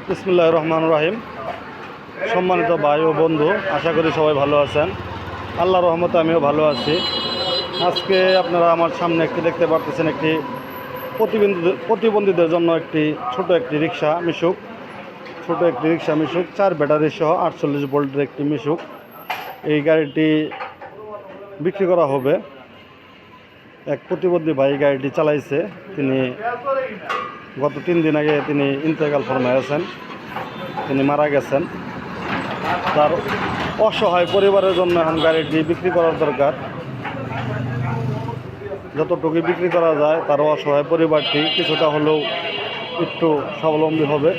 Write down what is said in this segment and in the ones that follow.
বিসমিল্লাহির রহমানির রহিম। সম্মানিত ভাই ও বন্ধু, আশা করি সবাই ভালো আছেন। আল্লাহর রহমতে আমিও ভালো আছি। আজকে আপনারা আমার সামনে একটি দেখতে পারতেছেন, একটি প্রতিবন্ধীদের জন্য ছোট একটি রিক্সা মিশুক। 4 ব্যাটারি সহ 48 ভোল্টের একটি মিশুক। এই গাড়িটি বিক্রি করা হবে। এক প্রতিবন্ধী ভাই গাড়িটি চালাইছে। তিনি গত 3 দিন আগে তিনি ইন্তেকাল ফরমাইয়াছেন, তিনি মারা গেছেন। তার অসহায় পরিবারের জন্য এখন গাড়িটি বিক্রি করার দরকার। যতটুকু বিক্রি করা যায় তার অসহায় পরিবারটি কিছুটা হলেও একটু স্বাবলম্বী হবে।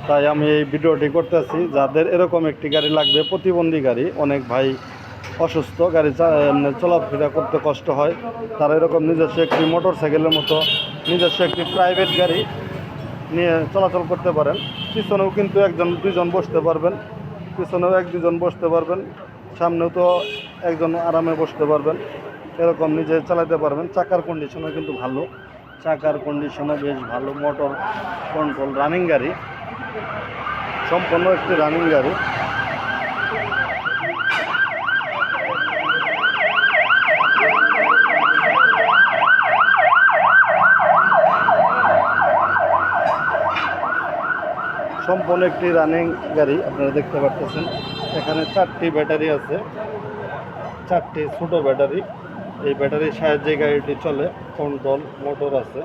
তাই আমি এই ভিডিওটি করতেছি। যাদের এরকম একটি গাড়ি লাগবে, প্রতিবন্ধী গাড়ি, অনেক ভাই অসুস্থ, গাড়ি চলাফেরা করতে কষ্ট হয়, তারা এরকম নিজস্ব একটি মোটর সাইকেলের মতো নিজস্ব একটি প্রাইভেট গাড়ি নিয়ে চলাচল করতে পারেন। পিছনেও কিন্তু 1-2 বসতে পারবেন, পিছনেও 1-2 বসতে পারবেন, সামনেও তো একজন আরামে বসতে পারবেন। এরকম নিজে চালাতে পারবেন। চাকার কন্ডিশনও কিন্তু ভালো, চাকার কন্ডিশনও বেশ ভালো। মোটর কন্ট্রোল রানিং গাড়ি, সম্পূর্ণ একটি রানিং গাড়ি। সম্পূর্ণ একটি রানিং গাড়ি আপনারা দেখতে পাচ্ছেন। এখানে 4টি ব্যাটারি আছে, 4টি ছোট ব্যাটারি। এই ব্যাটারির সাহায্যে গাড়িটি চলে, কন্ট্রোল মোটর আছে।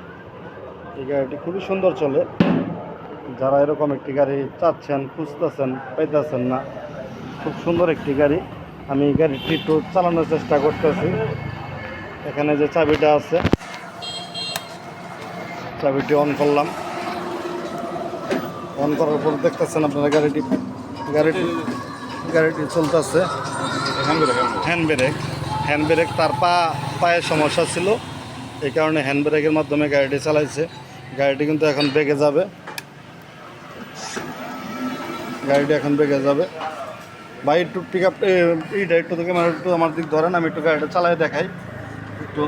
এই গাড়িটি খুবই সুন্দর চলে। যারা এরকম একটি গাড়ি চাচ্ছেন, খুঁজতেছেন, পাইতেছেন না, খুব সুন্দর একটি গাড়ি। আমি এই গাড়িটি একটু চালানোর চেষ্টা করতেছি। এখানে যে চাবিটা আছে, চাবিটি অন করলাম। অন করার পর দেখতেছেন আপনারা গাড়িটি চলতেছে। হ্যান্ড ব্রেক তার পায়ের সমস্যা ছিল, এই কারণে হ্যান্ড ব্রেকের মাধ্যমে গাড়িটি চালাইছে। গাড়িটি কিন্তু এখন বেগে যাবে, ভাই একটু পিক আপ এইটা একটু থেকে একটু আমার দিক ধরেন, আমি একটু গাড়িটা চালাই দেখাই। একটু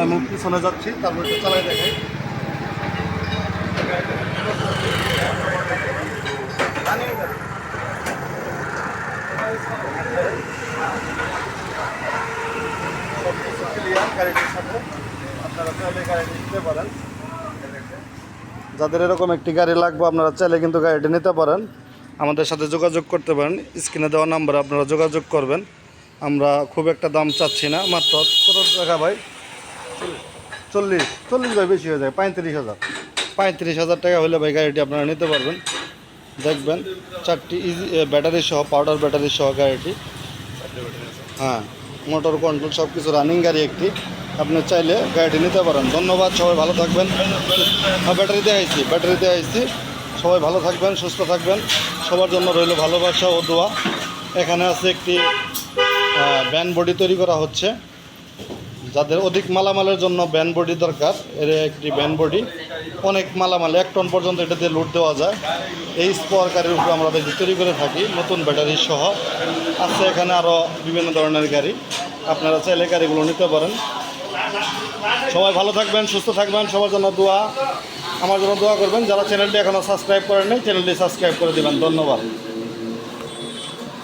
আমি পিছনে যাচ্ছি, তারপর একটু চালাই দেখাই। সবকিছু ক্লিয়ার গাড়িটির সাথে, আপনারা চাইলে গাড়িটি নিতে পারেন। যাদের এরকম একটি গাড়ি লাগবে আপনারা চাইলে কিন্তু গাড়িটি নিতে পারেন, আমাদের সাথে যোগাযোগ করতে পারেন। স্ক্রিনে দেওয়া নাম্বারে আপনারা যোগাযোগ করবেন। আমরা খুব একটা দাম চাচ্ছি না, মাত্র কত টাকা ভাই? 40 ভাই, বেশি হয়ে যায়। 35,000 টাকা হলে ভাই গাড়িটি আপনারা নিতে পারবেন। দেখবেন 4টি ব্যাটারি সহ, পাউডার ব্যাটারি সহ গাড়িটি। হ্যাঁ, মোটর কন্ট্রোল সব কিছু রানিং গাড়ি একটি। আপনি চাইলে গাড়িটি নিতে পারেন। ধন্যবাদ, সবাই ভালো থাকবেন। ব্যাটারিতে আইছি। সবাই ভালো থাকবেন, সুস্থ থাকবেন। সবার জন্য রইল ভালোবাসা ও দোয়া। এখানে আছে একটি ব্যান বডি তৈরি করা হচ্ছে। যাদের অধিক মালামালের জন্য ব্যান বডি দরকার, এর একটি ব্যান বডি, অনেক মালামাল 1 টন পর্যন্ত এটা দিয়ে লোড দেওয়া যায়। এই স্পোয়ার গাড়ির উপর আমরা তৈরি করে থাকি, নতুন ব্যাটারি সহ আছে। এখানে আরও বিভিন্ন ধরনের গাড়ি, আপনারা চাইলে গাড়িগুলো নিতে পারেন। সবাই ভালো থাকবেন, সুস্থ থাকবেন। সবার জন্য দোয়া, আমার জন্য দোয়া করবেন। যারা চ্যানেলটি এখনও সাবস্ক্রাইব করেন নাই, চ্যানেলটি সাবস্ক্রাইব করে দেবেন। ধন্যবাদ।